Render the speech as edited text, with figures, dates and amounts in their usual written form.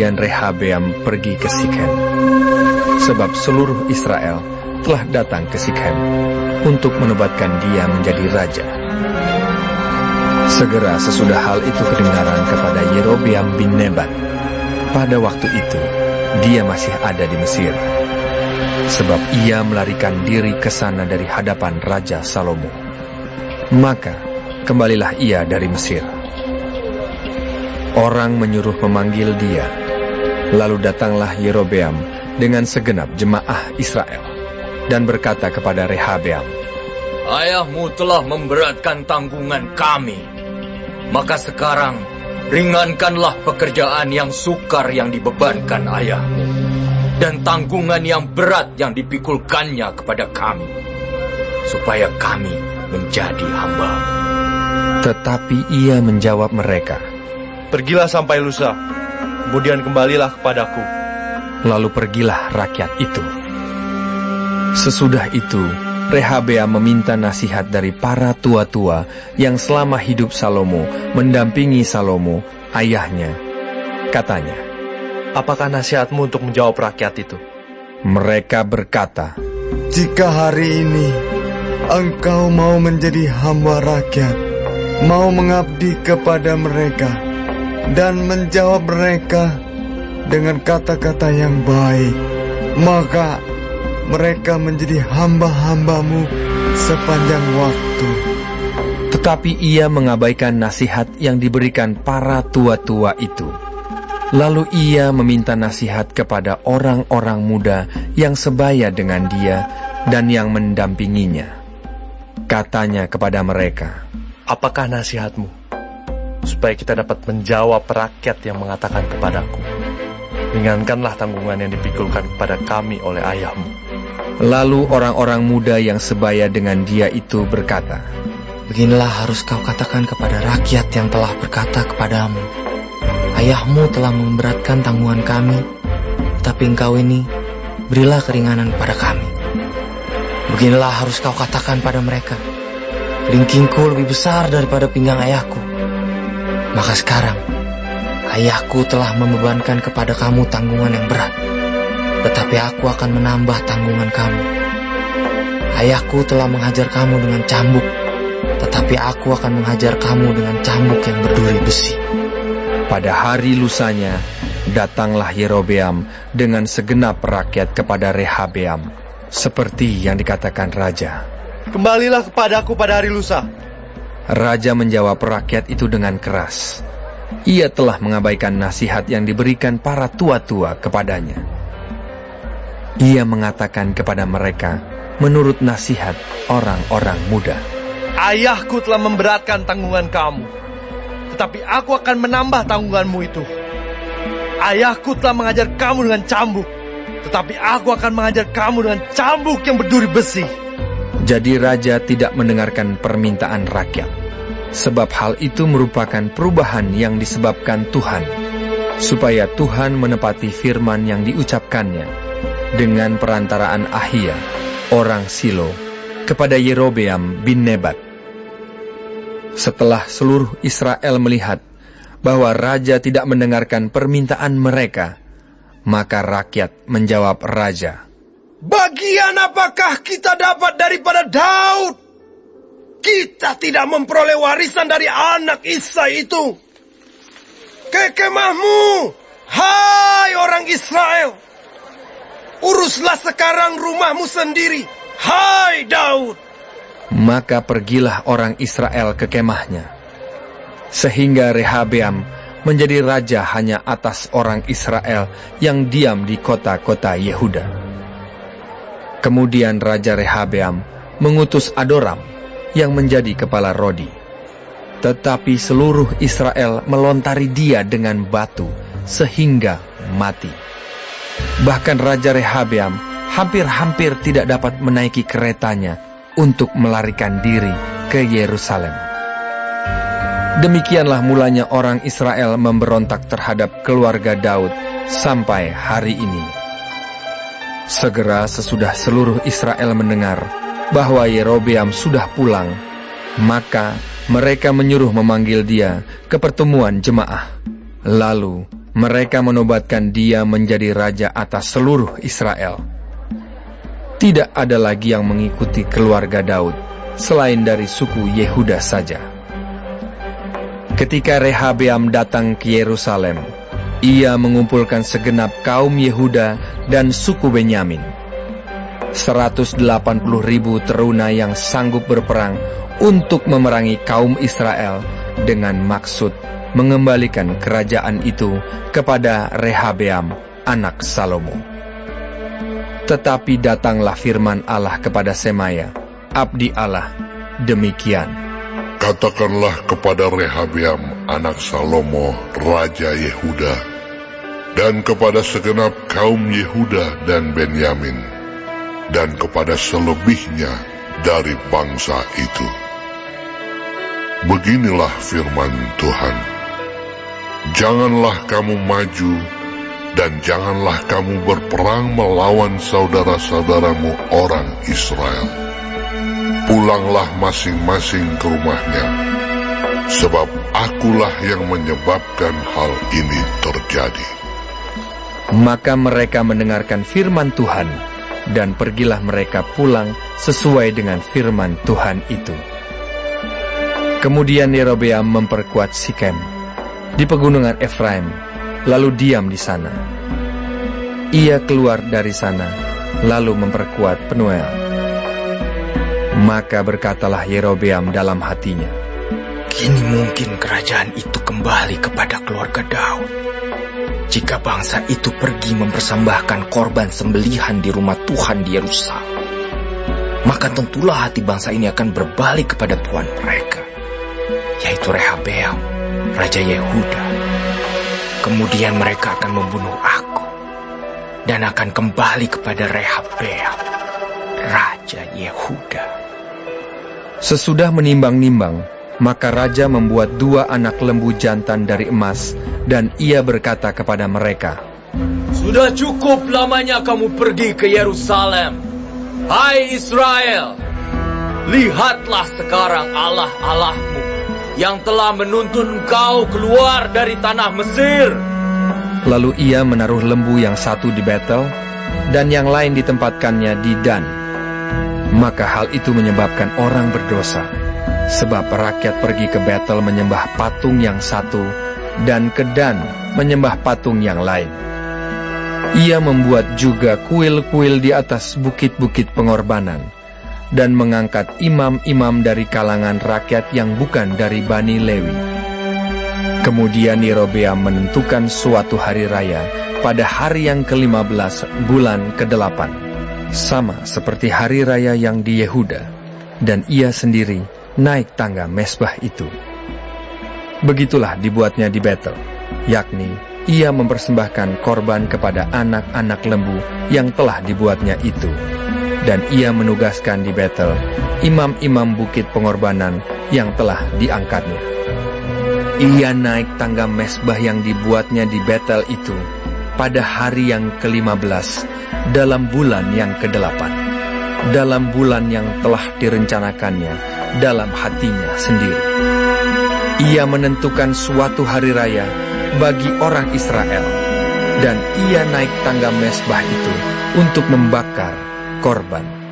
Kemudian Rehabeam pergi ke Sikhem, sebab seluruh Israel telah datang ke Sikhem untuk menobatkan dia menjadi raja. Segera sesudah hal itu kedengaran kepada Yerobeam bin Nebat. Pada waktu itu, dia masih ada di Mesir, sebab ia melarikan diri ke sana dari hadapan Raja Salomo. Maka, kembalilah ia dari Mesir. Orang menyuruh memanggil dia. Lalu datanglah Yerobeam dengan segenap jemaah Israel dan berkata kepada Rehabeam, "Ayahmu telah memberatkan tanggungan kami. Maka sekarang ringankanlah pekerjaan yang sukar yang dibebankan ayahmu, dan tanggungan yang berat yang dipikulkannya kepada kami, supaya kami menjadi hamba." Tetapi ia menjawab mereka, "Pergilah sampai lusa, kemudian kembalilah kepadaku." Lalu pergilah rakyat itu. Sesudah itu, Rehabeam meminta nasihat dari para tua-tua yang selama hidup Salomo mendampingi Salomo, ayahnya. Katanya, "Apakah nasihatmu untuk menjawab rakyat itu?" Mereka berkata, "Jika hari ini engkau mau menjadi hamba rakyat, mau mengabdi kepada mereka, dan menjawab mereka dengan kata-kata yang baik, maka mereka menjadi hamba-hambamu sepanjang waktu." Tetapi ia mengabaikan nasihat yang diberikan para tua-tua itu. Lalu ia meminta nasihat kepada orang-orang muda yang sebaya dengan dia dan yang mendampinginya. Katanya kepada mereka, "Apakah nasihatmu supaya kita dapat menjawab rakyat yang mengatakan kepadaku, 'Ringankanlah tanggungan yang dipikulkan kepada kami oleh ayahmu'?" Lalu orang-orang muda yang sebaya dengan dia itu berkata, "Beginilah harus kau katakan kepada rakyat yang telah berkata kepadamu, 'Ayahmu telah memberatkan tanggungan kami, tetapi engkau ini berilah keringanan kepada kami.' Beginilah harus kau katakan pada mereka, 'Kelingkingku lebih besar daripada pinggang ayahku. Maka sekarang, ayahku telah membebankan kepada kamu tanggungan yang berat, tetapi aku akan menambah tanggungan kamu. Ayahku telah menghajar kamu dengan cambuk, tetapi aku akan menghajar kamu dengan cambuk yang berduri besi." Pada hari lusanya, datanglah Yerobeam dengan segenap rakyat kepada Rehabeam, seperti yang dikatakan raja. "Kembalilah kepadaku pada hari lusa." Raja menjawab rakyat itu dengan keras. Ia telah mengabaikan nasihat yang diberikan para tua-tua kepadanya. Ia mengatakan kepada mereka menurut nasihat orang-orang muda, "Ayahku telah memberatkan tanggungan kamu, tetapi aku akan menambah tanggunganmu itu. Ayahku telah mengajar kamu dengan cambuk, tetapi aku akan mengajar kamu dengan cambuk yang berduri besi." Jadi raja tidak mendengarkan permintaan rakyat, sebab hal itu merupakan perubahan yang disebabkan Tuhan, supaya Tuhan menepati firman yang diucapkannya dengan perantaraan Ahia, orang Silo, kepada Yerobeam bin Nebat. Setelah seluruh Israel melihat bahwa raja tidak mendengarkan permintaan mereka, maka rakyat menjawab raja, "Bagian apakah kita dapat daripada Daud? Kita tidak memperoleh warisan dari anak Isai itu. Ke kemahmu, hai orang Israel. Uruslah sekarang rumahmu sendiri, hai Daud." Maka pergilah orang Israel ke kemahnya, sehingga Rehabeam menjadi raja hanya atas orang Israel yang diam di kota-kota Yehuda. Kemudian Raja Rehabeam mengutus Adoram yang menjadi kepala Rodi. Tetapi seluruh Israel melontari dia dengan batu sehingga mati. Bahkan Raja Rehabeam hampir-hampir tidak dapat menaiki keretanya untuk melarikan diri ke Yerusalem. Demikianlah mulanya orang Israel memberontak terhadap keluarga Daud sampai hari ini. Segera sesudah seluruh Israel mendengar bahwa Yerobeam sudah pulang, maka mereka menyuruh memanggil dia ke pertemuan jemaah. Lalu Mereka menobatkan dia menjadi raja atas seluruh Israel. Tidak ada lagi yang mengikuti keluarga Daud selain dari suku Yehuda saja. Ketika Rehabeam datang ke Yerusalem, ia mengumpulkan segenap kaum Yehuda dan suku Benyamin. 180.000 teruna yang sanggup berperang untuk memerangi kaum Israel dengan maksud mengembalikan kerajaan itu kepada Rehabeam, anak Salomo. Tetapi datanglah firman Allah kepada Semaya, abdi Allah, demikian. Katakanlah kepada Rehabeam, anak Salomo, raja Yehuda, dan kepada segenap kaum Yehuda dan Benyamin, dan kepada selebihnya dari bangsa itu. Beginilah firman Tuhan. Janganlah kamu maju, dan janganlah kamu berperang melawan saudara-saudaramu orang Israel. Pulanglah masing-masing ke rumahnya, sebab akulah yang menyebabkan hal ini terjadi. Maka mereka mendengarkan firman Tuhan, dan pergilah mereka pulang sesuai dengan firman Tuhan itu. Kemudian Yerobeam memperkuat Sikem di pegunungan Efraim, lalu diam di sana. Ia keluar dari sana, lalu memperkuat Penuel. Maka berkatalah Yerobeam dalam hatinya, Kini mungkin kerajaan itu kembali kepada keluarga Daud. Jika bangsa itu pergi mempersembahkan korban sembelihan di rumah Tuhan di Yerusalem, maka tentulah hati bangsa ini akan berbalik kepada Tuhan mereka, yaitu Rehabeam, raja Yehuda. Kemudian mereka akan membunuh aku dan akan kembali kepada Rehabeam, raja Yehuda. Sesudah menimbang-nimbang, maka raja membuat 2 anak lembu jantan dari emas, dan ia berkata kepada mereka, Sudah cukup lamanya kamu pergi ke Yerusalem. Hai Israel, lihatlah sekarang Allah-Allahmu yang telah menuntun engkau keluar dari tanah Mesir. Lalu ia menaruh lembu yang satu di Betel, dan yang lain ditempatkannya di Dan. Maka hal itu menyebabkan orang berdosa, sebab rakyat pergi ke Betel menyembah patung yang satu, dan ke Dan menyembah patung yang lain. Ia membuat juga kuil-kuil di atas bukit-bukit pengorbanan, dan mengangkat imam-imam dari kalangan rakyat yang bukan dari Bani Lewi. Kemudian Yerobeam menentukan suatu hari raya pada hari yang ke-15 bulan ke-8, sama seperti hari raya yang di Yehuda, dan ia sendiri naik tangga mezbah itu. Begitulah dibuatnya di Betel, yakni ia mempersembahkan korban kepada anak-anak lembu yang telah dibuatnya itu. Dan ia menugaskan di Betel imam-imam bukit pengorbanan yang telah diangkatnya. Ia naik tangga mezbah yang dibuatnya di Betel itu pada hari yang ke-15 dalam bulan yang ke-8, dalam bulan yang telah direncanakannya dalam hatinya sendiri. Ia menentukan suatu hari raya bagi orang Israel, dan ia naik tangga mezbah itu untuk membakar korban.